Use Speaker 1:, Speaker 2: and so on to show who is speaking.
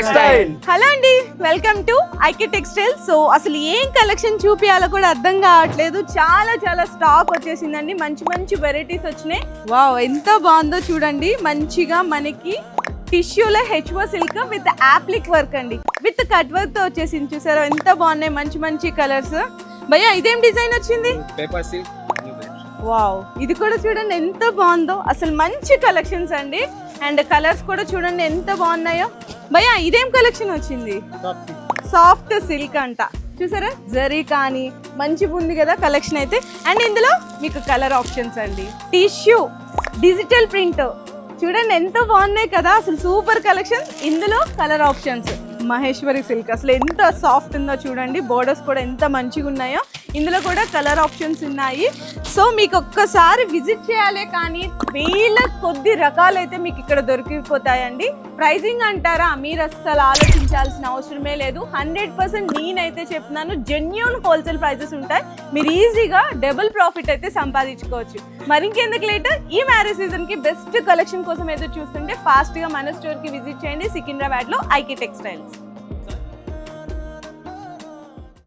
Speaker 1: Textile.
Speaker 2: Hello అండి, welcome to IK textile. So అసలు ఏం కలెక్షన్ చూపియాలో కూడా అర్థం కావట్లేదు. చాలా స్టాక్ వచ్చేసిందండి. మంచి వెరైటీస్ వచ్చినాయి. వావ్, ఎంత బాగుందో చూడండి. మంచిగా మనకి టిష్యూలో హెచ్ఓ సిల్క్ విత్ యాప్లిక్ వర్క్ అండి, విత్ కట్ వర్క్ తో వచ్చేసింది. చూసారా ఎంత బాగున్నాయి, మంచి కలర్స్. భయ్యా ఇదేం డిజైన్ వచ్చింది?
Speaker 1: Paper silk.
Speaker 2: వావ్, ఇది కూడా చూడండి ఎంత బాగుందో. అసలు మంచి కలెక్షన్స్ అండి. అండ్ కలర్స్ కూడా చూడండి ఎంత బాగున్నాయో. భయ్యా ఇదేం కలెక్షన్ వచ్చింది? సాఫ్ట్ సిల్క్ అంట. చూసారా జరీ కానీ మంచిగా ఉంది కదా కలెక్షన్ అయితే. అండ్ ఇందులో మీకు కలర్ ఆప్షన్స్ అండి. టిష్యూ డిజిటల్ ప్రింట్ చూడండి ఎంత బాగున్నాయి కదా. అసలు సూపర్ కలెక్షన్. ఇందులో కలర్ ఆప్షన్స్. మహేశ్వరి సిల్క్ అసలు ఎంత సాఫ్ట్ ఉందో చూడండి. బోర్డర్స్ కూడా ఎంత మంచిగా ఉన్నాయో. ఇందులో కూడా కలర్ ఆప్షన్స్ ఉన్నాయి. సో మీకు ఒక్కసారి విజిట్ చేయాలి, కానీ వేల కొద్ది రకాలైతే మీకు ఇక్కడ దొరికిపోతాయండి. ప్రైజింగ్ అంటారా, మీరు అస్సలు ఆలోచించాల్సిన అవసరమే లేదు. 100% నేనైతే చెప్తున్నాను, జెన్యూన్ హోల్సేల్ ప్రైజెస్ ఉంటాయి. మీరు ఈజీగా డబుల్ ప్రాఫిట్ అయితే సంపాదించుకోవచ్చు. మరి ఇంకెందుకు లేట్, ఈ మ్యారేజ్ సీజన్ కి బెస్ట్ కలెక్షన్ కోసం ఏదో చూస్తుంటే ఫాస్ట్ గా మన స్టోర్ కి విజిట్ చేయండి. సికింద్రాబాద్ లో ఐకే టెక్స్టైల్స్.